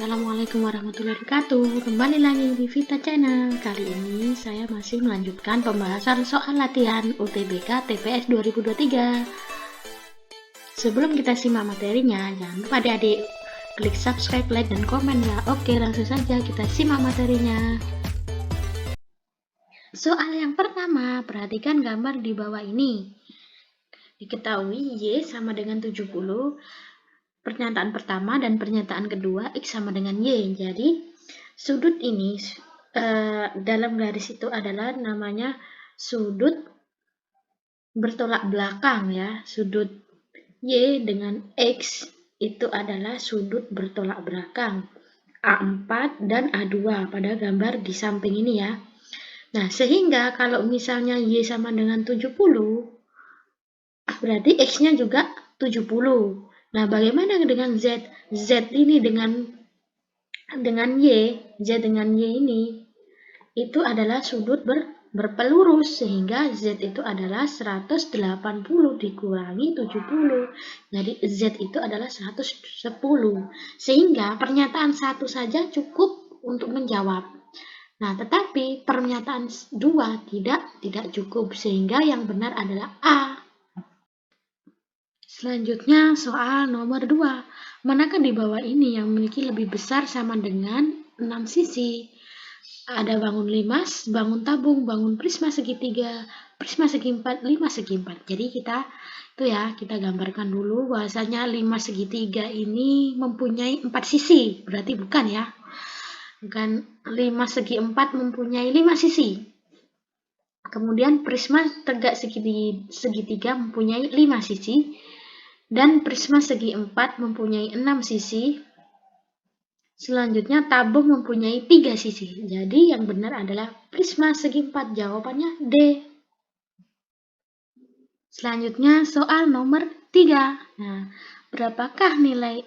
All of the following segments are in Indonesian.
Assalamualaikum warahmatullahi wabarakatuh. Kembali lagi di Vita Channel. Kali ini saya masih melanjutkan pembahasan soal latihan UTBK TPS 2023. Sebelum kita simak materinya, jangan lupa adik-adik klik subscribe, like, dan komen ya. Oke, langsung saja kita simak materinya. Soal yang pertama, perhatikan gambar di bawah ini. Diketahui Y sama dengan 70. Pernyataan pertama dan pernyataan kedua X sama dengan Y. Jadi sudut ini dalam garis itu adalah namanya sudut bertolak belakang ya. Sudut Y dengan X itu adalah sudut bertolak belakang A4 dan A2 pada gambar di samping ini ya. Nah, sehingga kalau misalnya Y sama dengan 70, berarti X-nya juga 70. Nah, bagaimana dengan Z? Z ini dengan Y, Z dengan Y ini itu adalah sudut berpelurus, sehingga Z itu adalah 180 dikurangi 70. Jadi Z itu adalah 110. Sehingga pernyataan satu saja cukup untuk menjawab. Nah, tetapi pernyataan dua tidak cukup, sehingga yang benar adalah A. Selanjutnya soal nomor 2. Manakah di bawah ini yang memiliki lebih besar sama dengan 6 sisi? Ada bangun limas, bangun tabung, bangun prisma segitiga, prisma segi 4, 5 segi 4. Jadi kita gambarkan dulu bahwasanya 5 segitiga ini mempunyai 4 sisi. Berarti bukan ya. Bukan 5 segi 4 mempunyai 5 sisi. Kemudian prisma tegak segitiga mempunyai 5 sisi. Dan prisma segi 4 mempunyai 6 sisi. Selanjutnya tabung mempunyai 3 sisi. Jadi yang benar adalah prisma segi 4. Jawabannya D. Selanjutnya soal nomor 3. Nah, berapakah nilai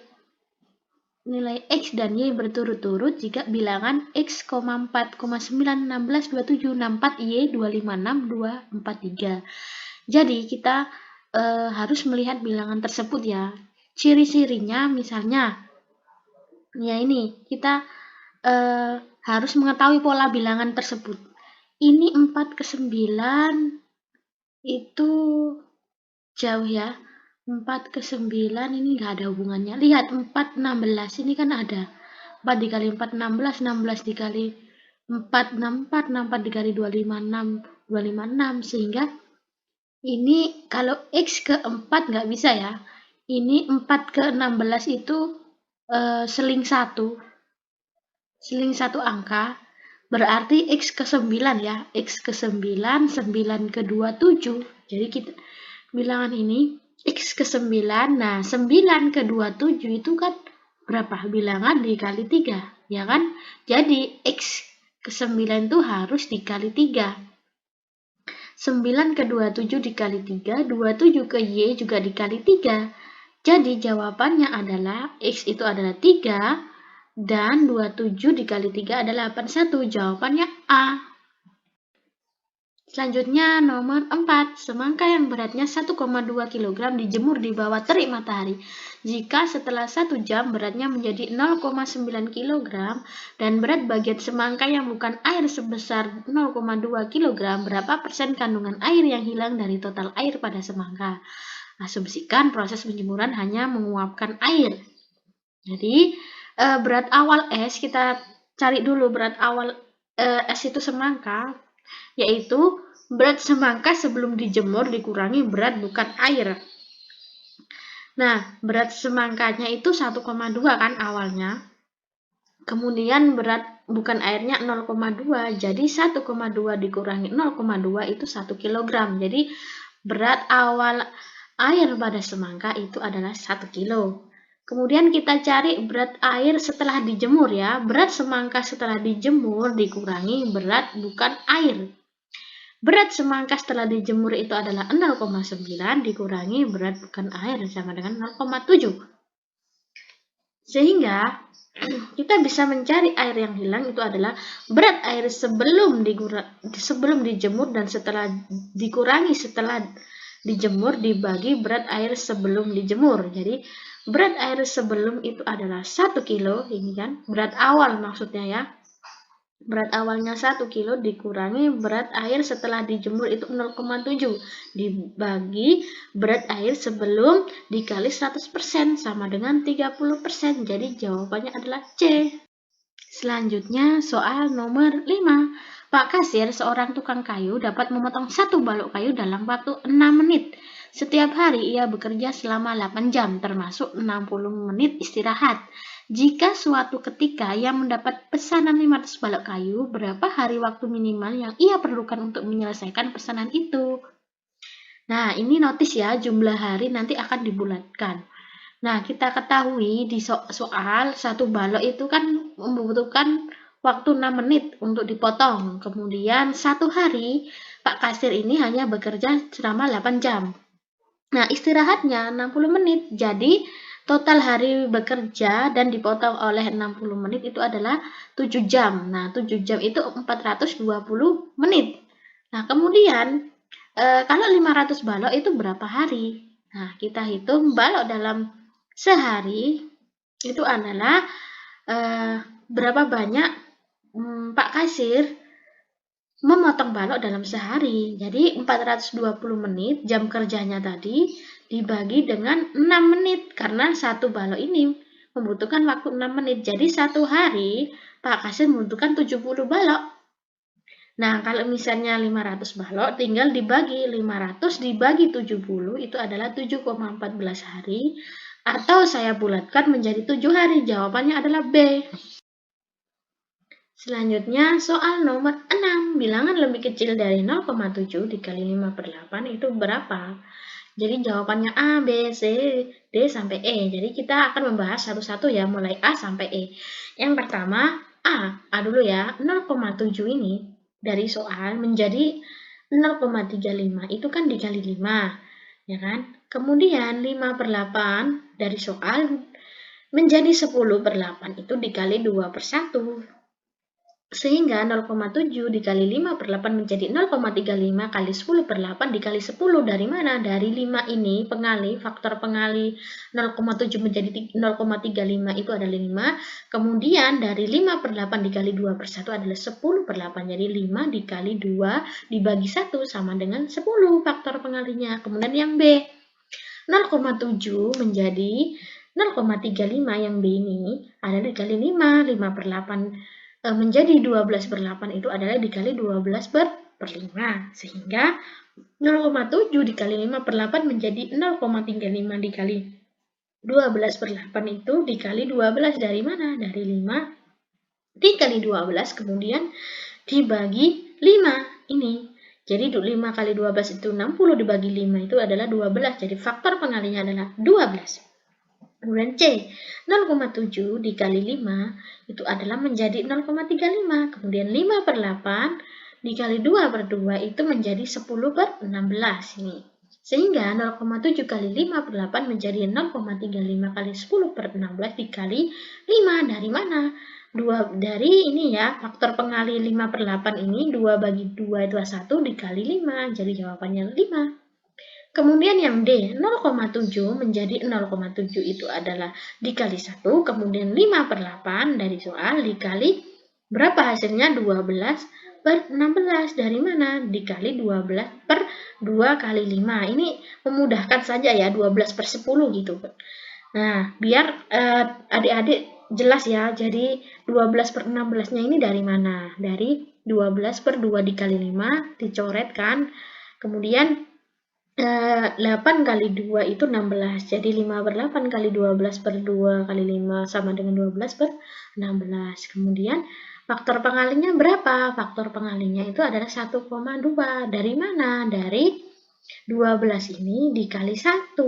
X dan Y berturut-turut jika bilangan X, 4, 9, 16, 27, 64, Y, 256, 243. Jadi kita harus melihat bilangan tersebut ya. Ciri-cirinya misalnya ya ini, kita harus mengetahui pola bilangan tersebut. Ini 4 ke 9 itu jauh ya. 4 ke 9 ini nggak ada hubungannya. Lihat 4, 16 ini kan ada. 4 dikali 4, 16, 16 dikali 4, 64, 64 dikali 256, 256, sehingga ini kalau X ke 4 nggak bisa ya. Ini 4 ke 16 itu seling 1 angka. Berarti X ke 9 ya. X ke 9, 9 ke 27. Jadi kita bilangan ini X ke 9. Nah, 9 ke 27 itu kan berapa? Bilangan dikali 3. Ya kan? Jadi X ke 9 itu harus dikali 3. 9 ke 27 dikali 3, 27 ke Y juga dikali 3. Jadi jawabannya adalah X itu adalah 3 dan 27 dikali 3 adalah 81. Jawabannya A. Selanjutnya nomor 4. Semangka yang beratnya 1,2 kg dijemur di bawah terik matahari. Jika setelah 1 jam beratnya menjadi 0,9 kg dan berat bagian semangka yang bukan air sebesar 0,2 kg, berapa persen kandungan air yang hilang dari total air pada semangka? Asumsikan proses penjemuran hanya menguapkan air. Jadi berat awal S, kita cari dulu berat awal S itu semangka, yaitu berat semangka sebelum dijemur dikurangi berat bukan air. Nah, berat semangkanya itu 1,2 kan awalnya. Kemudian berat bukan airnya 0,2. Jadi 1,2 dikurangi 0,2 itu 1 kg. Jadi berat awal air pada semangka itu adalah 1 kilo. Kemudian kita cari berat air setelah dijemur ya. Berat semangka setelah dijemur dikurangi berat bukan air. Berat semangka setelah dijemur itu adalah 0,9 dikurangi berat bukan air sama dengan 0,7. Sehingga kita bisa mencari air yang hilang itu adalah berat air sebelum dijemur dan setelah dikurangi setelah dijemur dibagi berat air sebelum dijemur. Jadi berat air sebelum itu adalah 1 kilo, ini kan berat awal maksudnya ya. Berat awalnya 1 kilo dikurangi berat air setelah dijemur itu 0,7 dibagi berat air sebelum dikali 100% sama dengan 30%. Jadi jawabannya adalah C. Selanjutnya soal nomor 5. Pak kasir, seorang tukang kayu, dapat memotong 1 balok kayu dalam waktu 6 menit. Setiap hari ia bekerja selama 8 jam, termasuk 60 menit istirahat. Jika suatu ketika ia mendapat pesanan 500 balok kayu, berapa hari waktu minimal yang ia perlukan untuk menyelesaikan pesanan itu? Nah, ini notis ya, jumlah hari nanti akan dibulatkan. Nah, kita ketahui di soal 1 balok itu kan membutuhkan waktu 6 menit untuk dipotong. Kemudian 1 hari Pak kasir ini hanya bekerja selama 8 jam. Nah, istirahatnya 60 menit. Jadi, total hari bekerja dan dipotong oleh 60 menit itu adalah 7 jam. Nah, 7 jam itu 420 menit. Nah, kemudian kalau 500 balok itu berapa hari? Nah, kita hitung balok dalam sehari itu adalah berapa banyak Pak kasir memotong balok dalam sehari. Jadi 420 menit jam kerjanya tadi dibagi dengan 6 menit karena 1 balok ini membutuhkan waktu 6 menit. Jadi 1 hari Pak kasir membutuhkan 70 balok. Nah, kalau misalnya 500 balok tinggal dibagi 500 dibagi 70 itu adalah 7,14 hari atau saya bulatkan menjadi 7 hari. Jawabannya adalah B. Selanjutnya soal nomor 6. Bilangan lebih kecil dari 0,7 dikali 5 per 8 itu berapa? Jadi jawabannya A, B, C, D sampai E. Jadi kita akan membahas satu-satu ya, mulai A sampai E. Yang pertama, A dulu ya. 0,7 ini dari soal menjadi 0,35 itu kan dikali 5, ya kan? Kemudian 5 per 8 dari soal menjadi 10 per 8 itu dikali 2 per 1. Sehingga 0,7 dikali 5 per 8 menjadi 0,35 kali 10 per 8 dikali 10 dari mana? Dari 5 ini pengali, faktor pengali 0,7 menjadi 0,35 itu adalah 5. Kemudian dari 5 per 8 dikali 2 per 1 adalah 10 per 8. Jadi 5 dikali 2 dibagi 1 sama dengan 10 faktor pengalinya. Kemudian yang B, 0,7 menjadi 0,35 yang B ini adalah dikali 5, 5 per 8 menjadi 12 per 8 itu adalah dikali 12 per 5. Sehingga 0,7 dikali 5 per 8 menjadi 0,35 dikali 12 per 8 itu dikali 12 dari mana? Dari 5 dikali 12 kemudian dibagi 5 ini. Jadi 5 kali 12 itu 60 dibagi 5 itu adalah 12. Jadi faktor pengalinya adalah 12. Kemudian C, 0,7 dikali 5 itu adalah menjadi 0,35. Kemudian 5 per 8 dikali 2 per 2 itu menjadi 10 per 16 ini. Sehingga 0,7 kali 5 per 8 menjadi 0,35 kali 10 per 16 dikali 5. Dari mana? Dari ini ya, faktor pengali 5 per 8 ini 2 bagi 2 itu 1 dikali 5. Jadi jawabannya 5. Kemudian yang D, 0,7 menjadi 0,7 itu adalah dikali 1, kemudian 5 per 8 dari soal dikali berapa hasilnya? 12 per 16. Dari mana? Dikali 12 per 2 kali 5. Ini memudahkan saja ya, 12 per 10 gitu. Nah, biar adik-adik jelas ya, jadi 12 per 16-nya ini dari mana? Dari 12 per 2 dikali 5, dicoret kan. Kemudian 8 kali 2 itu 16. Jadi 5 per 8 kali 12 per 2 kali 5 sama dengan 12 per 16. Kemudian faktor pengalinya berapa? Faktor pengalinya itu adalah 1,2. Dari mana? Dari 12 ini dikali 1.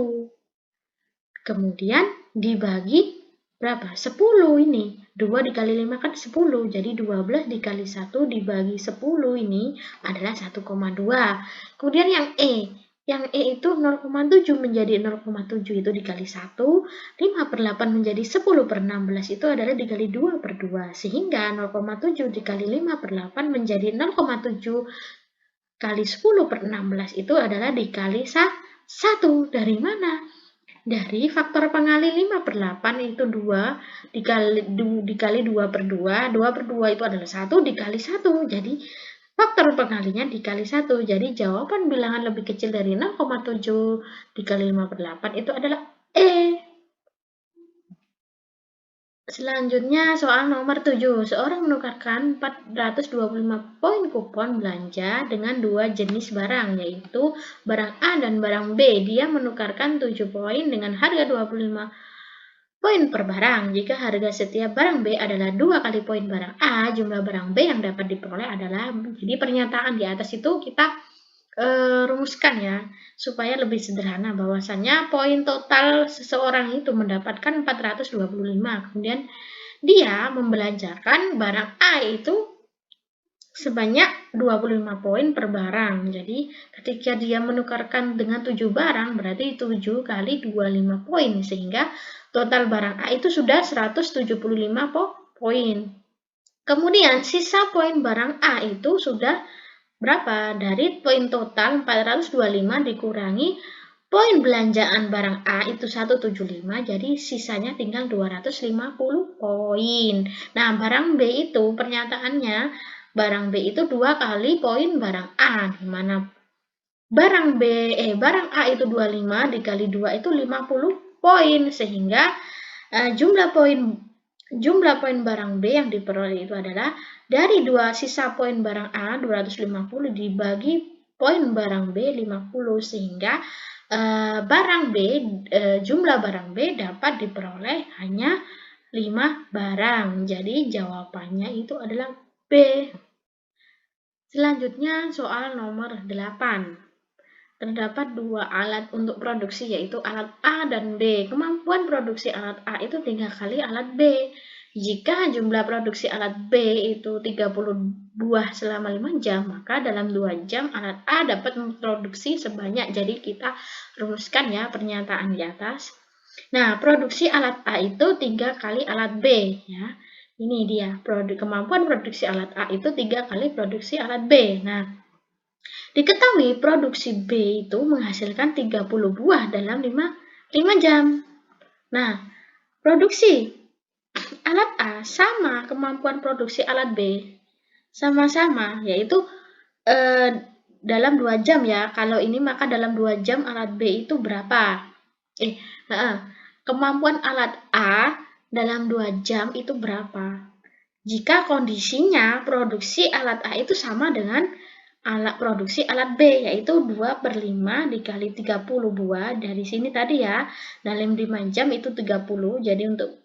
Kemudian dibagi berapa? 10 ini. 2 dikali 5 kan 10. Jadi 12 dikali 1 dibagi 10 ini adalah 1,2. Kemudian yang E. Yang E itu 0,7 menjadi 0,7 itu dikali 1, 5 per 8 menjadi 10 per 16 itu adalah dikali 2 per 2. Sehingga 0,7 dikali 5 per 8 menjadi 0,7 kali 10 per 16 itu adalah dikali 1. Dari mana? Dari faktor pengali 5/8 itu 2 dikali 2/2. 2/2 itu adalah 1 dikali 1. Jadi faktor pengalinya dikali 1. Jadi jawaban bilangan lebih kecil dari 0,7 dikali 5/8 itu adalah E. Selanjutnya soal nomor 7. Seorang menukarkan 425 poin kupon belanja dengan dua jenis barang, yaitu barang A dan barang B. Dia menukarkan 7 poin dengan harga 25 poin per barang. Jika harga setiap barang B adalah 2 kali poin barang A, jumlah barang B yang dapat diperoleh adalah. Jadi pernyataan di atas itu kita rumuskan ya, supaya lebih sederhana, bahwasannya poin total seseorang itu mendapatkan 425, kemudian dia membelanjakan barang A itu sebanyak 25 poin per barang. Jadi ketika dia menukarkan dengan 7 barang, berarti 7 kali 25 poin, sehingga total barang A itu sudah 175 poin. Kemudian sisa poin barang A itu sudah berapa? Dari poin total 425 dikurangi poin belanjaan barang A itu 175, jadi sisanya tinggal 250 poin. Nah, barang B itu pernyataannya, barang B itu 2 kali poin barang A, di mana barang A itu 25 dikali 2 itu 50 poin, sehingga jumlah poin barang B yang diperoleh itu adalah dari sisa poin barang A 250 dibagi poin barang B 50, sehingga jumlah barang B dapat diperoleh hanya 5 barang. Jadi jawabannya itu adalah B. Selanjutnya soal nomor 8. Terdapat dua alat untuk produksi, yaitu alat A dan B. Kemampuan produksi alat A itu 3 kali alat B. Jika jumlah produksi alat B itu 30 buah selama 5 jam, maka dalam 2 jam alat A dapat memproduksi sebanyak. Jadi kita rumuskan ya pernyataan di atas. Nah, produksi alat A itu 3 kali alat B ya. Ini dia, kemampuan produksi alat A itu 3 kali produksi alat B. Nah, diketahui produksi B itu menghasilkan 30 buah dalam 5 jam. Nah, produksi alat A sama kemampuan produksi alat B. Sama-sama, yaitu dalam 2 jam ya. Kalau ini maka dalam 2 jam alat B itu berapa? Kemampuan alat A dalam 2 jam itu berapa? Jika kondisinya produksi alat A itu sama dengan produksi alat B, yaitu 2/5 dikali 30 buah. Dari sini tadi ya, dalam 5 jam itu 30. Jadi untuk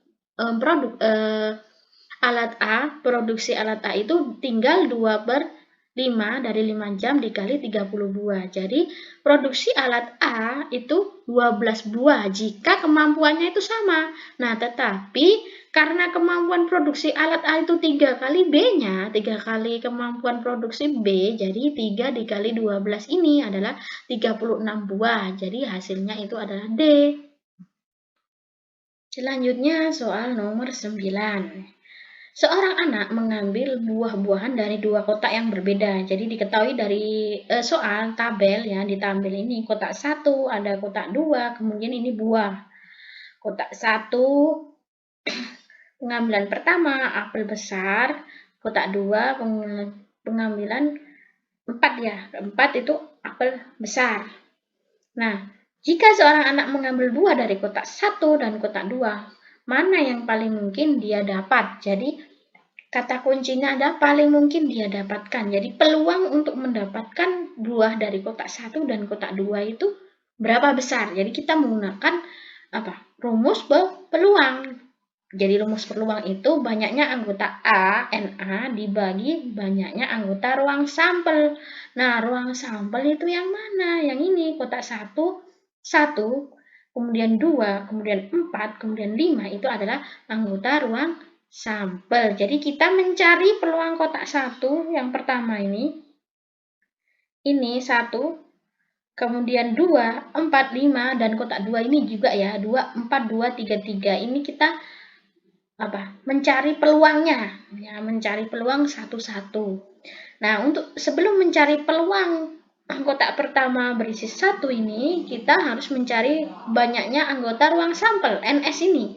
alat A, produksi alat A itu tinggal 2/5 dari 5 jam dikali 30 buah. Jadi produksi alat A itu 12 buah jika kemampuannya itu sama. Nah, tetapi karena kemampuan produksi alat A itu 3 kali B-nya, 3 kali kemampuan produksi B, jadi 3 dikali 12 ini adalah 36 buah. Jadi hasilnya itu adalah D. Selanjutnya soal nomor 9. Seorang anak mengambil buah-buahan dari 2 kotak yang berbeda. Jadi diketahui dari soal tabel ya, di tabel ini kotak 1, ada kotak 2, kemudian ini buah. Kotak 1 pengambilan pertama apel besar, kotak 2 pengambilan 4 ya. 4 itu apel besar. Nah, jika seorang anak mengambil buah dari kotak 1 dan kotak 2, mana yang paling mungkin dia dapat? Jadi kata kuncinya adalah paling mungkin dia dapatkan. Jadi peluang untuk mendapatkan buah dari kotak 1 dan kotak 2 itu berapa besar? Jadi kita menggunakan rumus peluang. Jadi rumus peluang itu banyaknya anggota A, NA dibagi banyaknya anggota ruang sampel. Nah, ruang sampel itu yang mana? Yang ini, kotak 1, kemudian 2, kemudian 4, kemudian 5 itu adalah anggota ruang sampel. Jadi kita mencari peluang kotak 1 yang pertama ini 1, kemudian 2, 4, 5, dan kotak 2 ini juga ya, 2, 4, 2, 3, 3. Ini kita mencari peluangnya, ya, mencari peluang satu-satu. Nah, sebelum mencari peluang kotak pertama berisi 1 ini, kita harus mencari banyaknya anggota ruang sampel, NS ini.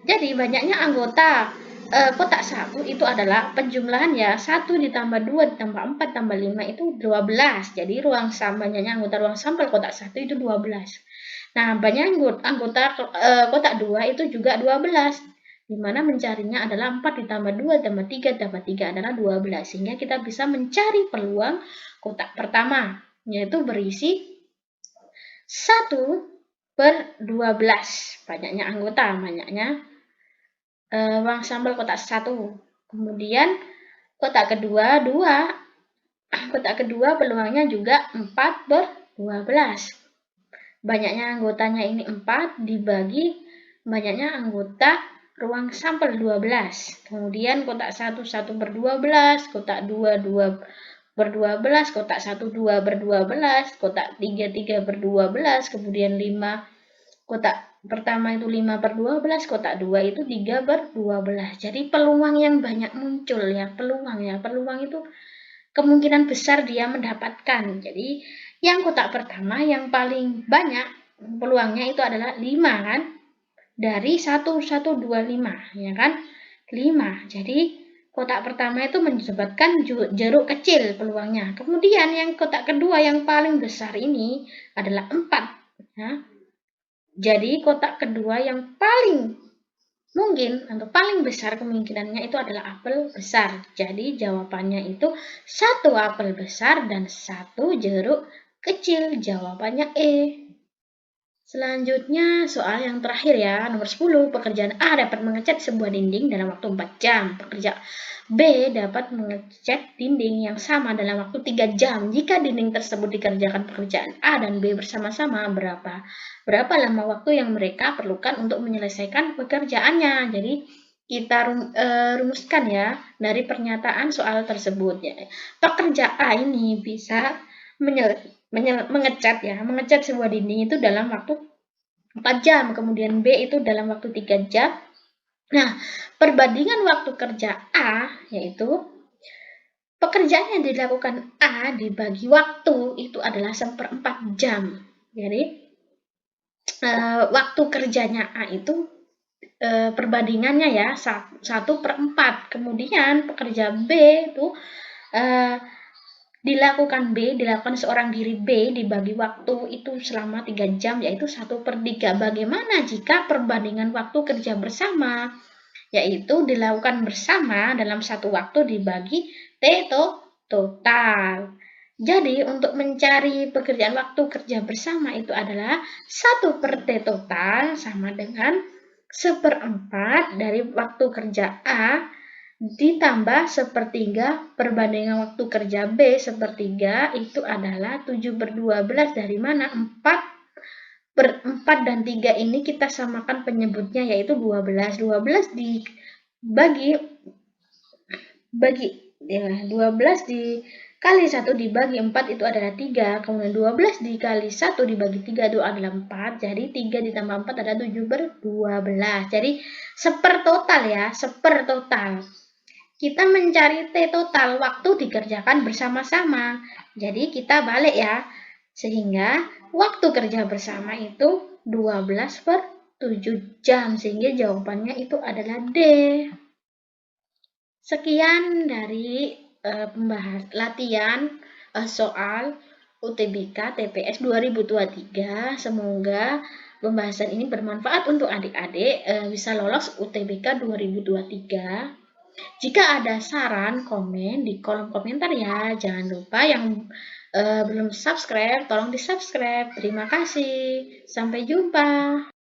Jadi banyaknya anggota kotak 1 itu adalah penjumlahan ya, 1 ditambah 2 ditambah 4 tambah 5 itu 12. Jadi banyaknya anggota ruang sampel kotak 1 itu 12. Nah, banyak anggota kotak 2 itu juga 12. Dimana mencarinya adalah 4 ditambah 2 tambah 3 tambah 3 adalah 12. Sehingga kita bisa mencari peluang kotak pertama, yaitu berisi 1/12. Banyaknya anggota, banyaknya ruang sampel kotak 1. Kemudian kotak kedua 2. Kotak kedua peluangnya juga 4/12. Banyaknya anggotanya ini 4 dibagi banyaknya anggota ruang sampel 12. Kemudian kotak 1 1/12, kotak 2 2/12, kotak 1 2/12, kotak 3 3/12, kemudian 5 kotak pertama itu 5/12, kotak 2 itu 3/12. Jadi peluang yang banyak muncul ya, peluang itu kemungkinan besar dia mendapatkan. Jadi yang kotak pertama yang paling banyak peluangnya itu adalah 5 kan? Dari 1125 ya kan? 5. Jadi kotak pertama itu menyebabkan jeruk kecil peluangnya. Kemudian yang kotak kedua yang paling besar ini adalah 4 ya. Jadi kotak kedua yang paling mungkin atau paling besar kemungkinannya itu adalah apel besar. Jadi jawabannya itu 1 apel besar dan 1 jeruk kecil. Jawabannya E. Selanjutnya soal yang terakhir ya, nomor 10. Pekerjaan A dapat mengecat sebuah dinding dalam waktu 4 jam. Pekerja B dapat mengecat dinding yang sama dalam waktu 3 jam. Jika dinding tersebut dikerjakan pekerjaan A dan B bersama-sama, berapa lama waktu yang mereka perlukan untuk menyelesaikan pekerjaannya. Jadi kita rumuskan ya dari pernyataan soal tersebut. Ya. Pekerja A ini bisa mengecat sebuah dinding itu dalam waktu 4 jam, kemudian B itu dalam waktu 3 jam. Nah, perbandingan waktu kerja A yaitu pekerjaan yang dilakukan A dibagi waktu itu adalah 1/4 jam. Jadi waktu kerjanya A itu perbandingannya ya 1/4. Kemudian pekerja B itu dilakukan seorang diri B dibagi waktu itu selama 3 jam yaitu 1/3. Bagaimana jika perbandingan waktu kerja bersama yaitu dilakukan bersama dalam satu waktu dibagi T total. Jadi untuk mencari pekerjaan waktu kerja bersama itu adalah 1/T total sama dengan 1/4 dari waktu kerja A ditambah 1/3 perbandingan waktu kerja B 1/3 itu adalah 7/12 dari mana? 4 dan 3 ini kita samakan penyebutnya yaitu 12. 12 dibagi ya, 12 dikali 1 dibagi 4 itu adalah 3. Kemudian 12 dikali 1 dibagi 3 itu adalah 4. Jadi 3 ditambah 4 adalah 7/12. Jadi sepertotal ya, sepertotal. Kita mencari T total waktu dikerjakan bersama-sama. Jadi kita balik ya. Sehingga waktu kerja bersama itu 12/7 jam. Sehingga jawabannya itu adalah D. Sekian dari latihan soal UTBK TPS 2023. Semoga pembahasan ini bermanfaat untuk adik-adik bisa lolos UTBK 2023. Jika ada saran, komen di kolom komentar ya. Jangan lupa yang belum subscribe, tolong di subscribe. Terima kasih. Sampai jumpa.